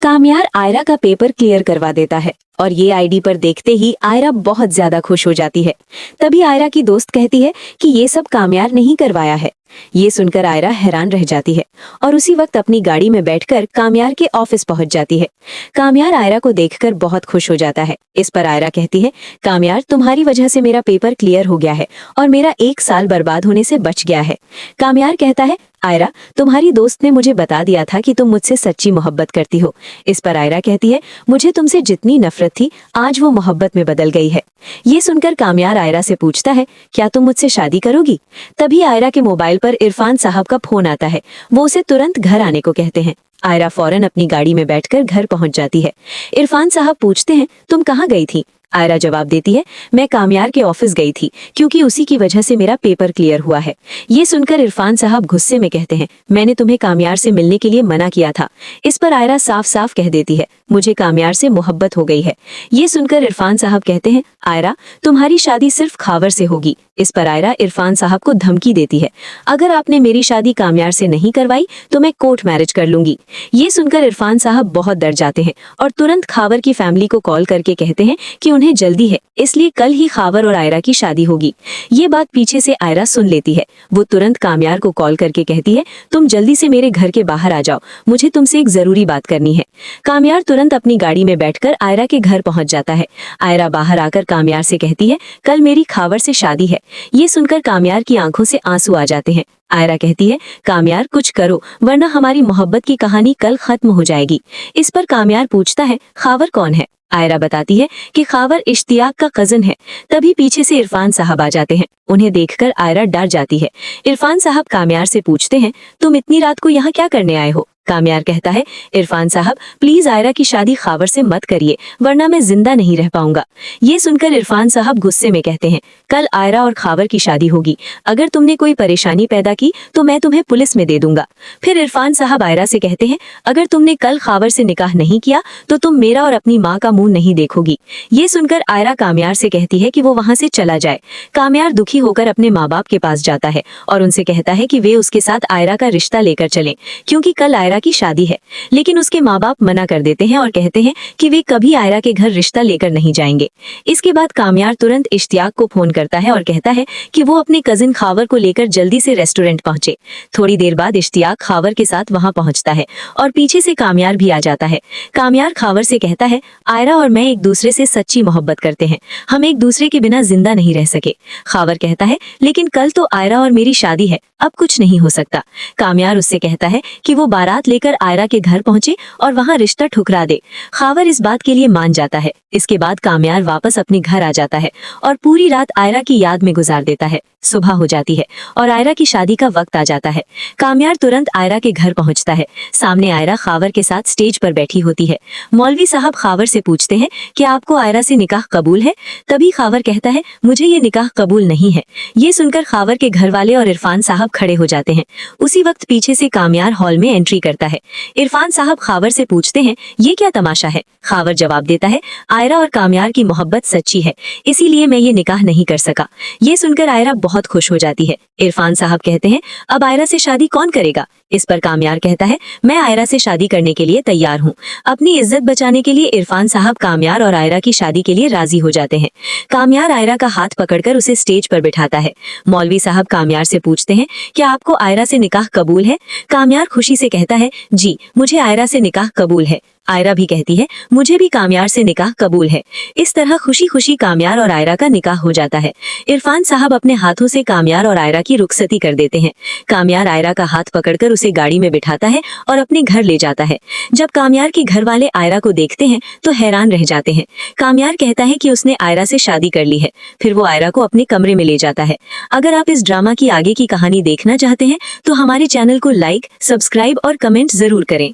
कामयार आयरा का paper clear करवा देता है और ये आईडी पर देखते ही आयरा बहुत ज्यादा खुश हो जाती है। तभी आयरा की दोस्त कहती है कि ये सब कामयार नहीं करवाया है। ये सुनकर आयरा हैरान रह जाती है और उसी वक्त अपनी गाड़ी में बैठकर कामयार के ऑफिस पहुंच जाती है। कामयार आयरा को देखकर बहुत खुश हो जाता है। इस पर आयरा कहती है, कामयार, तुम्हारी वजह से मेरा पेपर क्लियर हो गया है और मेरा 1 साल बर्बाद होने से बच गया है। कामयार कहता है, आयरा, तुम्हारी दोस्त ने मुझे बता दिया था कि तुम मुझसे सच्ची मोहब्बत करती हो। इस पर आयरा कहती है, मुझे तुमसे जितनी नफरत थी आज वो मोहब्बत में बदल गई है। ये सुनकर कामयार आयरा से पूछता है, क्या तुम मुझसे शादी करोगी? तभी आयरा के मोबाइल पर इरफान साहब का फोन आता है। वो उसे तुरंत घर आने को कहते हैं। आयरा फौरन अपनी गाड़ी में बैठकर घर पहुंच जाती है। इरफान साहब पूछते हैं, तुम कहाँ गई थी? आयरा जवाब देती है, मैं कामयार के ऑफिस गई थी क्योंकि उसी की वजह से मेरा पेपर क्लियर हुआ है। ये सुनकर इरफान साहब गुस्से में कहते हैं, मैंने तुम्हें कामयार से मिलने के लिए मना किया था। इस पर आयरा साफ साफ कह देती है, मुझे कामयार से मोहब्बत हो गई है। ये सुनकर इरफान साहब कहते हैं, आयरा, तुम्हारी शादी सिर्फ खावर से होगी। इस पर आयरा इरफान साहब को धमकी देती है, अगर आपने मेरी शादी कामयार से नहीं करवाई तो मैं कोर्ट मैरिज कर लूंगी। ये सुनकर इरफान साहब बहुत डर जाते हैं और तुरंत खावर की फैमिली को कॉल करके कहते हैं कि उन्हें जल्दी है, इसलिए कल ही खावर और आयरा की शादी होगी। ये बात पीछे से आयरा सुन लेती है। वो तुरंत कामयार को कॉल करके कहती है, तुम जल्दी से मेरे घर के बाहर आ जाओ, मुझे तुमसे एक जरूरी बात करनी है। कामयार तुरंत अपनी गाड़ी में बैठकर आयरा के घर पहुंच जाता है। आयरा बाहर आकर कामयार से कहती है, कल मेरी खावर से शादी है। ये सुनकर कामयार की आंखों से आंसू आ जाते हैं। आयरा कहती है, कामयार, कुछ करो वरना हमारी मोहब्बत की कहानी कल खत्म हो जाएगी। इस पर कामयार पूछता है, खावर कौन है? आयरा बताती है कि खावर इश्तियाक का कजन है। तभी पीछे से इरफान साहब आ जाते हैं। उन्हें देखकर आयरा डर जाती है। इरफान साहब कामयार से पूछते हैं, तुम इतनी रात को यहाँ क्या करने आए हो? कामयार कहता है, इरफान साहब, प्लीज आयरा की शादी खावर से मत करिए वरना मैं जिंदा नहीं रह पाऊंगा। ये सुनकर इरफान साहब गुस्से में कहते हैं, कल आयरा और खावर की शादी होगी, अगर तुमने कोई परेशानी पैदा की तो मैं तुम्हें पुलिस में दे दूंगा। फिर इरफान साहब आयरा से कहते हैं, अगर तुमने कल खावर से निकाह नहीं किया तो तुम मेरा और अपनी माँ का मुंह नहीं देखोगी। ये सुनकर आयरा कामयार से कहती है कि वो वहाँ से चला जाए। कामयार दुखी होकर अपने माँ बाप के पास जाता है और उनसे कहता है कि वे उसके साथ आयरा का रिश्ता लेकर चलें क्योंकि कल आयरा की शादी है। लेकिन उसके माँ बाप मना कर देते हैं और कहते हैं कि वे कभी आयरा के घर रिश्ता लेकर नहीं जाएंगे। इसके बाद कामयार तुरंत इश्तियाक को फोन करता है और कहता है कि वो अपने कजिन खावर को लेकर जल्दी से रेस्टोरेंट पहुंचे। थोड़ी देर बाद इश्तियाक खावर के साथ वहां पहुंचता है और पीछे से कामयार भी आ जाता है। कामयार खावर से कहता है, आयरा और मैं एक दूसरे से सच्ची मोहब्बत करते हैं, हम एक दूसरे के बिना जिंदा नहीं रह सके। खावर कहता है, लेकिन कल तो आयरा और मेरी शादी है, अब कुछ नहीं हो सकता। कामयार उससे कहता है कि वो बारात लेकर आयरा के घर पहुंचे और वहां रिश्ता ठुकरा दे। खावर इस बात के लिए मान जाता है। इसके बाद कामयार वापस अपने घर आ जाता है और पूरी रात आयरा की याद में गुजार देता है। सुबह हो जाती है और आयरा की शादी का वक्त आ जाता है। कामयार तुरंत आयरा के घर पहुंचता है। सामने आयरा खावर के साथ स्टेज पर बैठी होती है। मौलवी साहब खावर से पूछते हैं कि आपको आयरा से निकाह कबूल है? तभी खावर कहता है, मुझे ये निकाह कबूल नहीं है। ये सुनकर खावर के घर वाले और इरफान साहब खड़े हो जाते हैं। उसी वक्त पीछे से कामयार हॉल में एंट्री करता है। इरफान साहब खावर से पूछते हैं, ये क्या तमाशा है? खावर जवाब देता है, आयरा और कामयार की मोहब्बत सच्ची है, इसीलिए मैं ये निकाह नहीं कर सका। ये सुनकर आयरा बहुत खुश हो जाती है। इरफान साहब कहते हैं, अब आयरा से शादी कौन करेगा? इस पर कामयार कहता है, मैं आयरा से शादी करने के लिए तैयार हूँ। अपनी इज्जत बचाने के लिए इरफान साहब कामयार और आयरा की शादी के लिए राजी हो जाते हैं। कामयार आयरा का हाथ पकड़कर उसे स्टेज पर बिठाता है। मौलवी साहब कामयार से पूछते हैं, क्या आपको आयरा से निकाह कबूल है? कामयार खुशी से कहता है, जी, मुझे आयरा से निकाह कबूल है। आयरा भी कहती है, मुझे भी कामयार से निकाह कबूल है। इस तरह खुशी खुशी कामयार और आयरा का निकाह हो जाता है। इरफान साहब अपने हाथों से कामयार और आयरा की रुखसती कर देते हैं। कामयार आयरा का हाथ पकड़कर उसे गाड़ी में बिठाता है और अपने घर ले जाता है। जब कामयार के घर वाले आयरा को देखते हैं तो हैरान रह जाते हैं। कामयार कहता है कि उसने आयरा से शादी कर ली है। फिर वो आयरा को अपने कमरे में ले जाता है। अगर आप इस ड्रामा की आगे की कहानी देखना चाहते हैं तो हमारे चैनल को लाइक, सब्सक्राइब और कमेंट जरूर करें।